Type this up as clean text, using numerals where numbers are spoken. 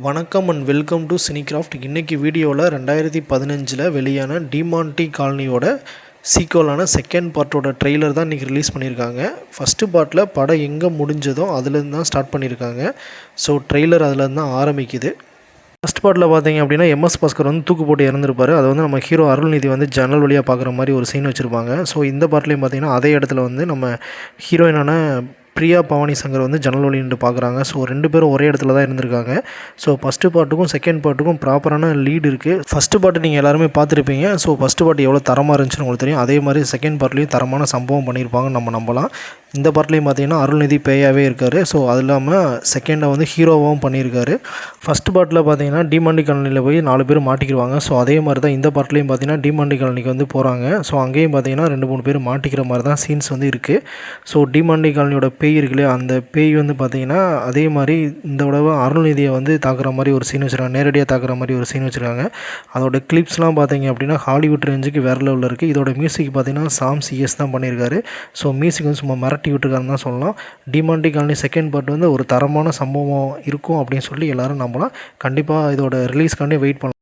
வணக்கம் and welcome to சினிகிராஃப்ட். இன்றைக்கி வீடியோவில் 2015 வெளியான டிமாண்டி காலனியோட சீக்வலான செகண்ட் பார்ட்டோட ட்ரெய்லர் தான் இன்றைக்கி ரிலீஸ் பண்ணியிருக்காங்க. ஃபஸ்ட்டு பார்ட்டில் படம் எங்கே முடிஞ்சதோ அதுலேருந்து தான் ஸ்டார்ட் பண்ணியிருக்காங்க. ஸோ ட்ரெய்லர் அதுலேருந்து தான் ஆரம்பிக்குது. ஃபஸ்ட் பார்ட்டில் பார்த்தீங்க அப்படின்னா எம்எஸ் பாஸ்கர் வந்து தூக்கு போட்டு இறந்துருப்பார். அதை வந்து நம்ம ஹீரோ அருள்நிதி வந்து ஜன்னல் வழியாக பார்க்குற மாதிரி ஒரு சீன் வச்சுருப்பாங்க. ஸோ இந்த பார்ட்லேயும் பார்த்தீங்கன்னா அதே இடத்துல வந்து நம்ம ஹீரோயினான பிரியா பவானி சங்கர் வந்து ஜன்னல் வழி நின்று பார்க்குறாங்க. ஸோ ரெண்டு பேரும் ஒரே இடத்துல தான் இருந்திருக்காங்க. ஸோ ஃபஸ்ட்டு பார்ட்டுக்கும் செகண்ட் பார்ட்டுக்கும் ப்ராப்பரான லீடு இருக்குது. ஃபஸ்ட்டு பார்ட்டு நீங்கள் எல்லாருமே பார்த்துருப்பீங்க. ஸோ ஃபஸ்ட்டு பார்ட்டு எவ்வளோ தரமாக இருந்துச்சுன்னு உங்களுக்கு தெரியும். அதே மாதிரி செகண்ட் பார்ட்லேயும் தரமான சம்பவம் பண்ணியிருப்பாங்கன்னு நம்ம நம்பலாம். இந்த பார்ட்லேயும் பார்த்தீங்கன்னா அருள்நிதி பேயாகவே இருக்கார். ஸோ அது இல்லாமல் செகண்டை வந்து ஹீரோவாகவும் பண்ணியிருக்காரு. ஃபஸ்ட்டு பார்ட்டில் பார்த்தீங்கன்னா டிமாண்டி காலனியில் போய் 4 பேர் மாட்டிக்கிடுவாங்க. ஸோ அதே மாதிரி தான் இந்த பார்ட்லேயும் பார்த்தீங்கன்னா டிமாண்டி காலனிக்கு வந்து போகிறாங்க. ஸோ அங்கேயும் பார்த்தீங்கன்னா 2-3 பேர் மாட்டிக்கிற மாதிரி தான் சீன்ஸ் வந்து இருக்குது. ஸோ டிமாண்டி காலனியோட பேய் இருக்குல்லையா, அந்த பேய் வந்து பார்த்திங்கன்னா அதே மாதிரி இந்த தடவை அருள்நிதியை வந்து தாக்குற மாதிரி ஒரு சீன் வச்சுருக்காங்க. நேரடியாக தாக்குற மாதிரி ஒரு சீன் வச்சுருக்காங்க. அதோட கிளிப்ஸ்லாம் பார்த்தீங்க அப்படின்னா ஹாலிவுட் ரேஞ்சுக்கு வேறு லெவலில் இருக்குது. இதோட மியூசிக் பார்த்திங்கன்னா சாம் சிஎஸ் தான் பண்ணியிருக்காரு. ஸோ மியூசிக் வந்து சும்மா மிரட்டி விட்டுருக்காருன்னு தான் சொல்லலாம். டிமாண்டி காலனி செகண்ட் பார்ட் வந்து ஒரு தரமான சம்பவம் இருக்கும் அப்படின்னு சொல்லி எல்லோரும் நம்பலாம். கண்டிப்பாக இதோட ரிலீஸ்க்காண்டி வெயிட் பண்ணலாம்.